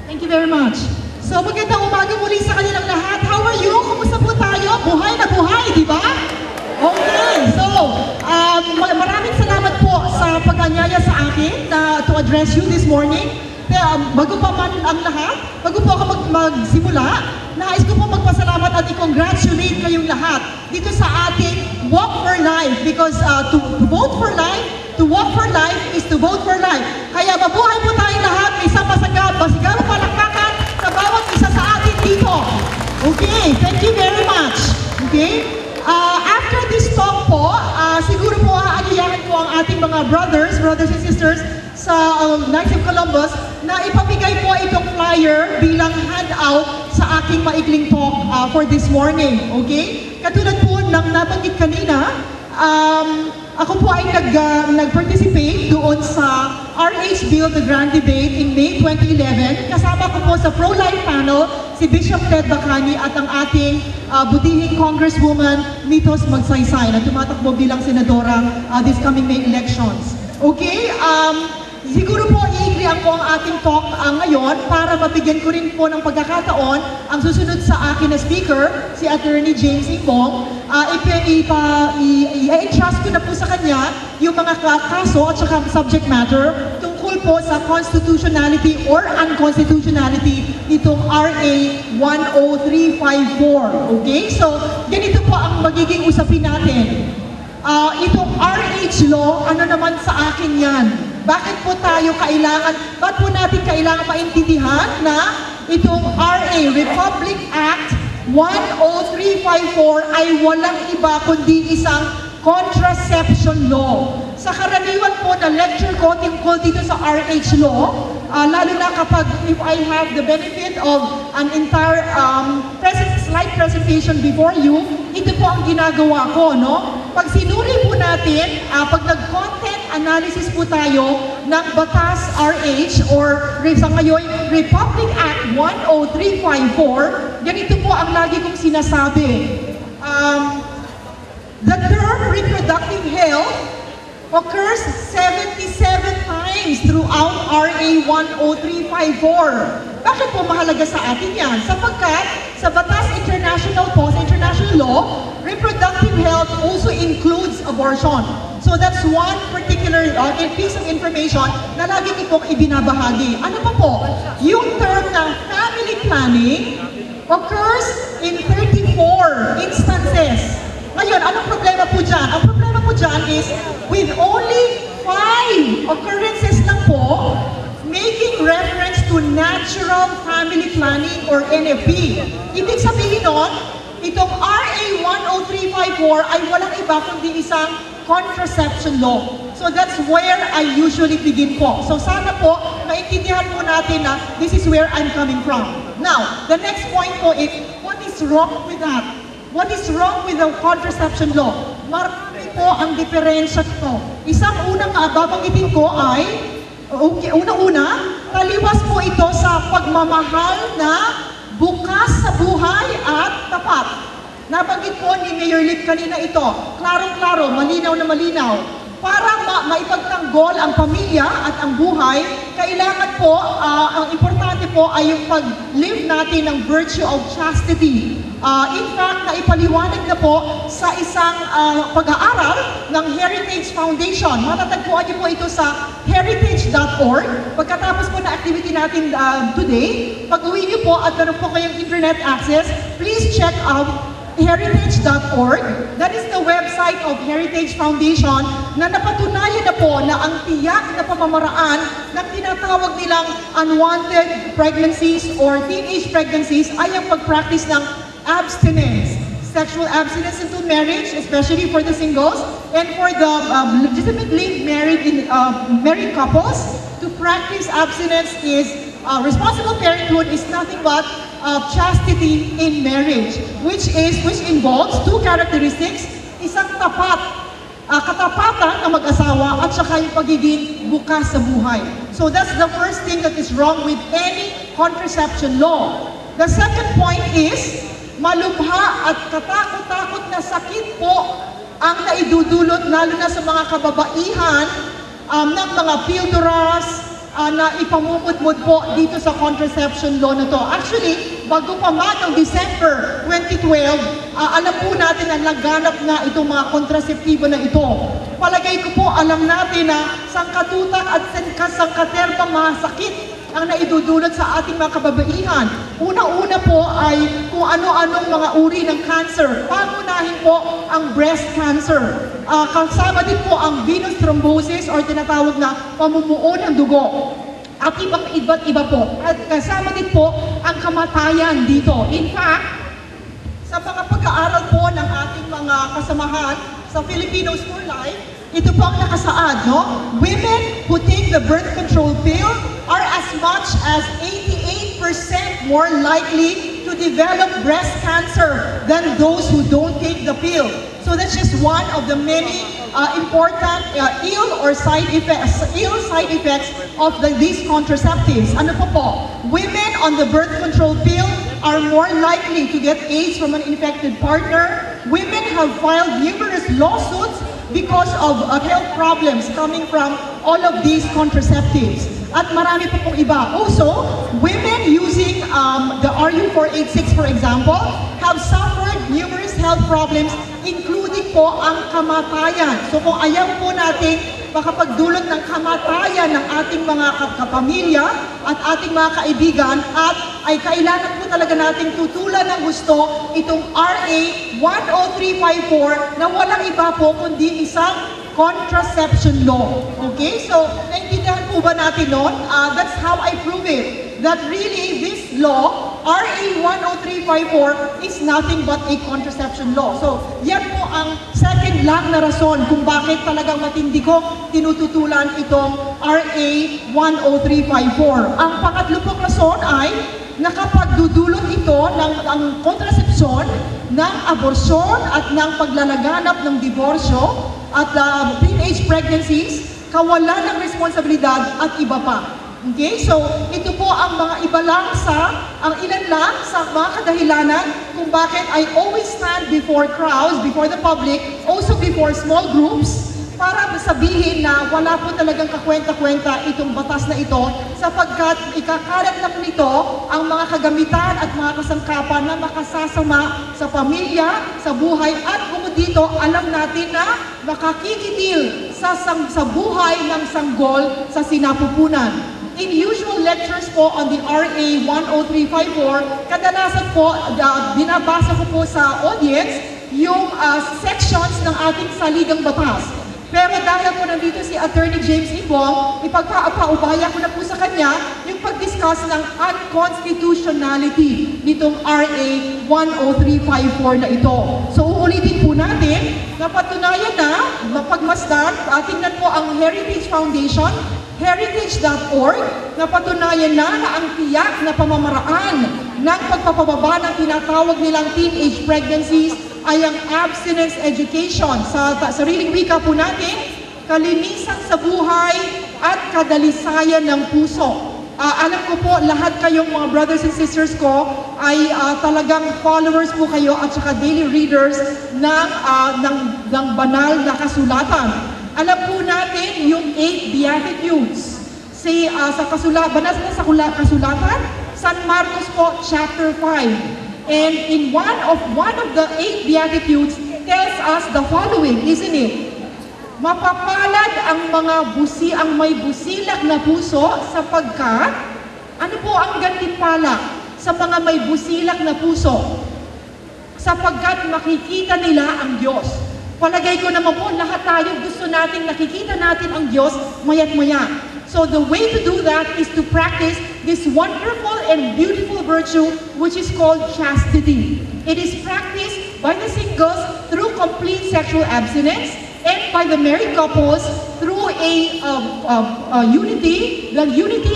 Thank you very much. So magandang umaga muli sa kanilang lahat. How are you? Kumusta po tayo? Buhay na buhay, di ba? Okay, so maraming salamat po sa pag-anyaya sa akin to address you this morning. Bago pa man ang lahat, bago po ako magsimula, nais ko po magpasalamat at i-congratulate kayong lahat dito sa ating Walk for Life because to vote for life, to walk for life is to vote for life. Kaya mabuhay po tayong lahat, may isang masigabang palakpakan sa bawat isa sa atin dito. Okay, thank you very much. Okay? After this talk po, siguro po aanyayahan po ang ating mga brothers and sisters sa Knights of Columbus na ipamigay po itong flyer bilang handout sa aking maikling talk for this morning. Okay? Katulad po ng nabanggit kanina, ako po ay nag-participate doon sa RH Bill, the Grand Debate in May 2011. Kasama ko po sa pro-life panel si Bishop Ted Bacani at ang ating butihing Congresswoman Mitos Magsaysay na tumatakbo bilang senadora this coming May elections. Okay? Siguro po i-iklian ko ang ating talk ngayon para mabigyan ko rin po ng pagkakataon ang susunod sa akin na speaker, si Attorney James Imbong. I-entrust ko na po sa kanya yung mga kaso at saka subject matter tungkol po sa constitutionality or unconstitutionality nitong RA 10354. Okay? So, ganito po ang magiging usapin natin. Itong RH law, ano naman sa akin yan? Bakit po tayo ba't po natin kailangan maintindihan na itong RA, Republic Act 10354 ay walang iba kundi isang contraception law. Sa karaniwan po na lecture ko tungkol dito sa RH law, lalo na kapag if I have the benefit of an entire slide presentation before you, ito po ang ginagawa ko, no? Pag sinuri po natin, pag nag-content analysis po tayo ng Batas RH or sa ngayon Republic Act 10354, ganito po ang lagi kong sinasabi. The term reproductive health occurs 77 times throughout RA 10354. Bakit po mahalaga sa atin yan? Sapagkat sa Batas International po, sa international law, reproductive health also includes abortion. So that's one particular piece of information na lagi itong ibinabahagi. Ano pa po? Yung term na family planning occurs in 34 instances. Ngayon, anong problema po dyan? Ang problema po dyan is with only 5 occurrences lang po making reference to natural family planning or NFP. Ibig sabihin nun, itong RA 10354 ay walang iba kundi isang contraception law. So that's where I usually begin po. So sana po, maintindihan po natin na this is where I'm coming from. Now, the next point po is, what is wrong with that? What is wrong with the contraception law? Marami po ang diferensya ito. Isang unang babanggitin ko ay, unang-una, taliwas po ito sa pagmamahal na bukas sa buhay at tapat. Nabanggit po ni Mayor Lip kanina ito. Klarong-klaro, malinaw na malinaw. Para maipagtanggol ang pamilya at ang buhay, kailangan po, ang importante po ay yung pag-live natin ng virtue of chastity. In fact, naipaliwanag na po sa isang pag-aaral ng Heritage Foundation. Matatagpuan niyo po ito sa heritage.org. Pagkatapos po na activity natin today, pag-uwi niyo po at meron po kayong internet access, please check out heritage.org. That is the website of Heritage Foundation na napatunayan na po na ang tiyak na pamamaraan ng tinatawag nilang unwanted pregnancies or teenage pregnancies ay ang pag-practice ng abstinence. Sexual abstinence until marriage, especially for the singles, and for the legitimately married couples, to practice abstinence is responsible parenthood is nothing but chastity in marriage, which involves 2 characteristics, isang katapatan ng mag-asawa at saka yung pagiging bukas sa buhay. So that's the first thing that is wrong with any contraception law. The second point is, malubha at katakot-takot na sakit po ang naidudulot lalo na sa mga kababaihan ng mga pilduras, na ipamumudmud po dito sa contraception law na to. Actually, bago pa man ng December 2012, alam po natin na laganap na itong mga kontraseptibo na ito. Palagay ko po, alam natin na sangkatutak at sangkaterbang mga sakit ang naidudulot sa ating mga kababaihan. Una-una po ay kung ano-anong mga uri ng cancer. Pangunahin po ang breast cancer. Kasama din po ang venous thrombosis or tinatawag na pamumuo ng dugo. At iba't iba po. At kasama din po ang kamatayan dito. In fact, sa mga pag-aaral po ng ating mga kasamahan sa Filipinos for Life, ito po ang nakasaad, no? Women who take the birth control pill are as much as 88% more likely to develop breast cancer than those who don't take the pill. So that's just one of the many important ill side effects of these contraceptives. Ano po? Women on the birth control pill are more likely to get AIDS from an infected partner. Women have filed numerous lawsuits because of health problems coming from all of these contraceptives. At marami pa pong iba. Also, women using the RU486, for example, have suffered numerous health problems, including po ang kamatayan. So kung ayaw po natin makapagdulot ng kamatayan ng ating mga kapamilya at ating mga kaibigan, at ay kailangan po talaga nating tutulan ng gusto itong RA 10354 na walang iba po kundi isang contraception law. Okay? So, naintindihan po ba natin nun? That's how I prove it. That really, this law, RA 10354, is nothing but a contraception law. So, yan po ang second lang na rason kung bakit talagang matindi ko tinututulan itong RA 10354. Ang pangatlo pong rason ay nakapagdudulot ito ng kontrasepsyon, ng aborsyon at ng paglalaganap ng diborsyo at teenage pregnancies, kawalan ng responsibilidad at iba pa. Okay? So, ito po ang mga ilan lang sa mga kadahilanan kung bakit I always stand before crowds, before the public, also before small groups, para sabihin na wala po talagang kakwenta-kwenta itong batas na ito sapagkat ikakalat lang nito ang mga kagamitan at mga kasangkapan na makasasama sa pamilya, sa buhay at kung dito alam natin na makakikitil sa buhay ng sanggol sa sinapupunan. In usual lectures po on the RA 10354, kadalasan po binabasa ko po sa audience yung sections ng ating saligang batas. Pero dahil po nandito si Attorney James Ibong, ipagpapaubaya ko na po sa kanya yung pag-discuss ng unconstitutionality nitong RA 10354 na ito. So uulitin po natin, napatunayan na, mapagmasdan, tingnan po ang Heritage Foundation, heritage.org, napatunayan na ang tiyak na pamamaraan ng pagpapababa ng tinatawag nilang teenage pregnancies ay ang abstinence education. Sa sariling wika po natin, kalinisan sa buhay at kadalisayan ng puso. Alam ko po, lahat kayong mga brothers and sisters ko ay talagang followers po kayo at saka daily readers ng banal na kasulatan. Alam po natin yung 8 Beatitudes. Banal na kasulatan, San Marcos po, chapter 5. And in one of the 8 Beatitudes tells us the following, isn't it? Mapapalad ang may busilak na puso sapagkat, ano po ang gantimpala sa mga may busilak na puso? Sapagkat makikita nila ang Diyos. Palagay ko naman po, lahat tayo gusto natin, nakikita natin ang Diyos maya't maya. So the way to do that is to practice this wonderful and beautiful virtue which is called chastity. It is practiced by the singles through complete sexual abstinence and by the married couples through the unity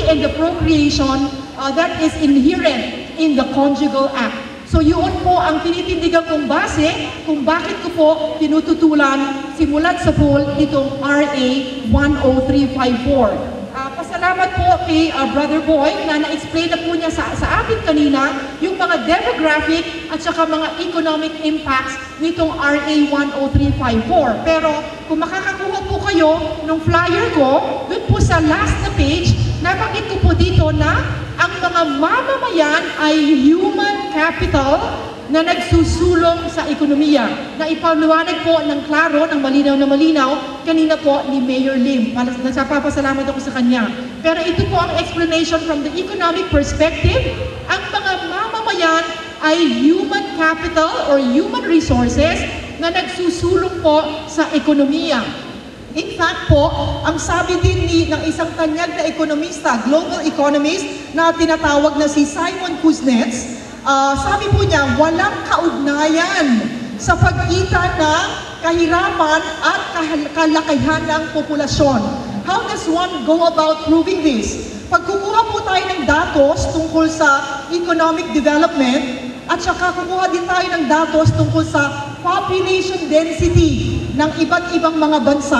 and the procreation that is inherent in the conjugal act. So yun po ang tinitindigan kong base kung bakit ko po tinututulan simulat sa pool itong RA 10354. Pasalamat po kay Brother Boy na na-explain na po niya sa atin kanina yung mga demographic at saka mga economic impacts nitong RA 10354. Pero kung makakakuha po kayo ng flyer ko, dun po sa last na page, nabanggit ko po dito na ang mga mamamayan ay human capital na nagsusulong sa ekonomiya. Na ipaliwanag po ng klaro, ng malinaw na malinaw, kanina po ni Mayor Lim. Nagpapasalamat ako sa kanya. Pero ito po ang explanation from the economic perspective. Ang mga mamamayan ay human capital or human resources na nagsusulong po sa ekonomiya. In fact po, ang sabi din ng isang tanyag na ekonomista, global economist, na tinatawag na si Simon Kuznets, sabi po niya, walang kaugnayan sa pagkita ng kahirapan at kalakihan ng populasyon. How does one go about proving this? Pag kukuha po tayo ng datos tungkol sa economic development, at saka kukuha din tayo ng datos tungkol sa population density ng iba't ibang mga bansa.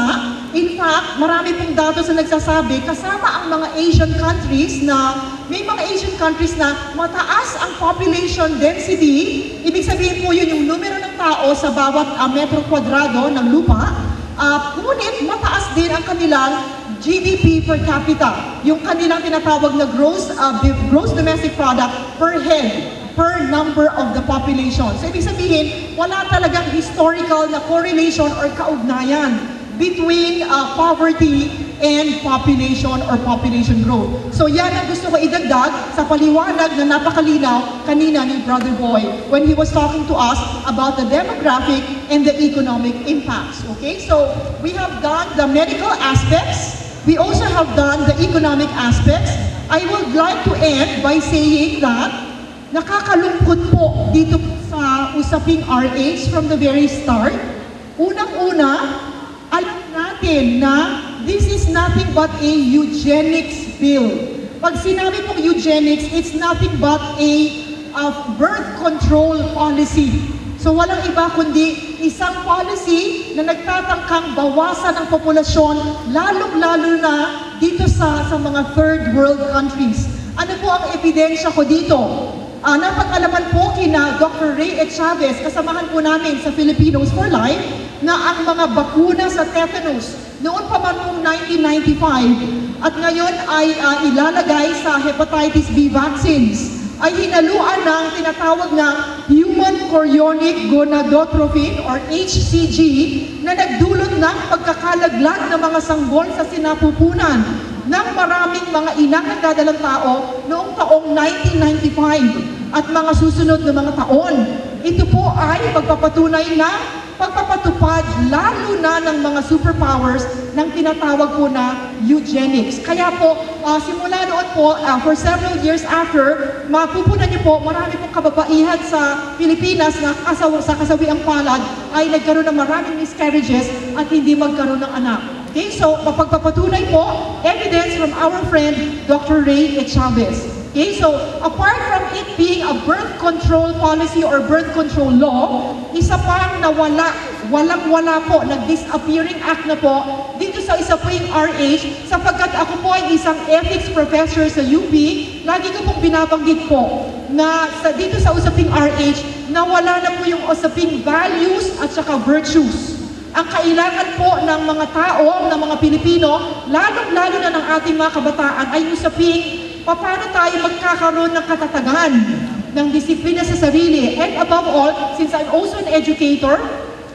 In fact, marami pong datos na nagsasabi, kasama ang mga Asian countries na, may mga Asian countries na mataas ang population density. Ibig sabihin po yun yung numero ng tao sa bawat metro kwadrado ng lupa. Ngunit mataas din ang kanilang GDP per capita, yung kanilang tinatawag na gross domestic product per head, per number of the population. So, ibig sabihin, wala talagang historical na correlation or kaugnayan between poverty and population or population growth. So, yan ang gusto ko idagdag sa paliwanag na napakalinaw kanina ni Brother Boy when he was talking to us about the demographic and the economic impacts. Okay? So, we have done the medical aspects. We also have done the economic aspects. I would like to end by saying that nakakalungkot po dito sa usaping RH from the very start. Unang-una, alam natin na this is nothing but a eugenics bill. Pag sinabi pong eugenics, it's nothing but a birth control policy. So walang iba kundi isang policy na nagtatangkang bawasan ang populasyon, lalong-lalo na dito sa mga third world countries. Ano po ang ebidensya ko dito? Napag-alaman po kina Dr. Ray H. Chavez, kasamahan po namin sa Filipinos for Life, na ang mga bakuna sa tetanus, noon pa man noong 1995, at ngayon ay ilalagay sa hepatitis B vaccines, ay hinaluan ng tinatawag na human chorionic gonadotrophin or HCG na nagdulot ng pagkakalaglag ng mga sanggol sa sinapupunan ng maraming mga inang nagdadalang tao noong taong 1995 at mga susunod na mga taon. Ito po ay pagpapatunay na pagpapatupad lalo na ng mga superpowers ng tinatawag po na eugenics. Kaya po, simula noon po, for several years after, mapupunan niyo po, marami pong kababaihan sa Pilipinas na sa kasawiang palad ay nagkaroon ng maraming miscarriages at hindi magkaroon ng anak. Okay, so mapagpapatunay po, evidence from our friend, Dr. Ray H. Chavez. Okay, so apart from it being a birth control policy or birth control law, isa pang nawala, walang-wala po, nag-disappearing act na po dito sa isa po yung RH, sapagkat ako po ay isang ethics professor sa UP, lagi ko pong binabanggit po na dito sa usaping RH, nawala na po yung usaping values at saka virtues. Ang kailangan po ng mga tao, ng mga Pilipino, lalong-lalo na ng ating mga kabataan, ay usaping paano tayo magkakaroon ng katatagan, ng disiplina sa sarili. And above all, since I'm also an educator,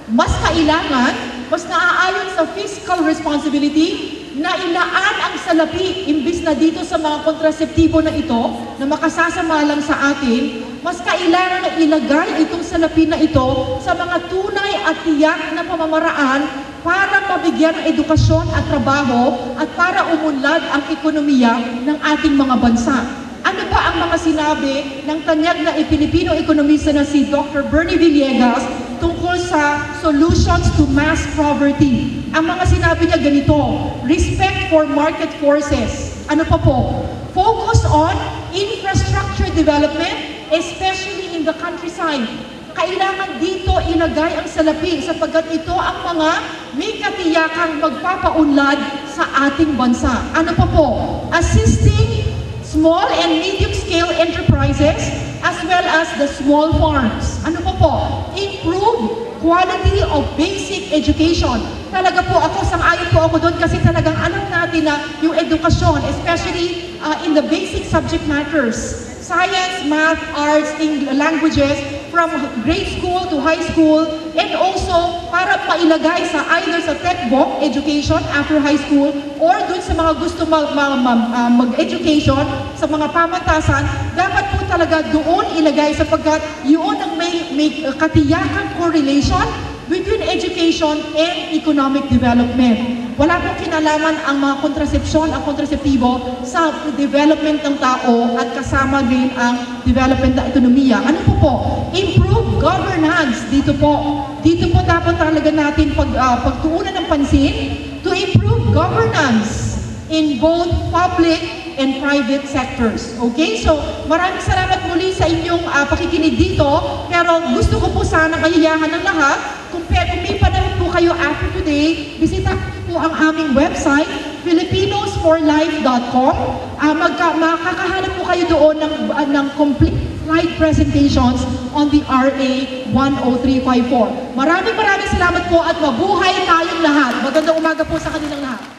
mas kailangan, mas naaayon sa fiscal responsibility, na ilaan ang salapi, imbis na dito sa mga kontraseptibo na ito, na makasasama lang sa atin, mas kailangan na ilagay itong salapi na ito sa mga tunay at tiyak na pamamaraan para mabigyan ng edukasyon at trabaho at para umunlad ang ekonomiya ng ating mga bansa. Ano ba ang mga sinabi ng tanyag na Pilipino ekonomista na si Dr. Bernie Villegas tungkol sa solutions to mass poverty? Ang mga sinabi niya ganito: respect for market forces. Ano pa po? Focus on infrastructure development, especially in the countryside. Kailangan dito ilagay ang salapi sapagkat ito ang mga may katiyakang magpapaunlad sa ating bansa. Ano pa po? Assisting small and medium-scale enterprises as as well as the small farms. Ano pa po? Improve quality of basic education. Talaga po ako, sang-ayon po ako doon kasi talagang alam natin na yung edukasyon, especially in the basic subject matters, science, math, arts, languages, from grade school to high school, and also para mailagay sa either sa textbook education after high school or dun sa mga gusto mag-education sa mga pamantasan, dapat po talaga doon ilagay sapagkat yun ang may katiyakang correlation between education and economic development. Wala pong kinalaman ang mga kontrasepsyon, ang kontraseptibo sa development ng tao at kasama din ang development ng ekonomiya. Ano po? Improve governance. Dito po dapat talaga natin pagtuunan ng pansin to improve governance in both public and private sectors. Okay? So, maraming salamat muli sa inyong pakikinig dito. Pero gusto ko po sana kayayahan ng lahat. Kung may panahon po kayo after today, bisita po ang aming website, filipinosforlife.com. Makakahanap po kayo doon ng complete slide presentations on the RA 10354. Maraming salamat po at mabuhay tayong lahat. Magandang umaga po sa kanilang lahat.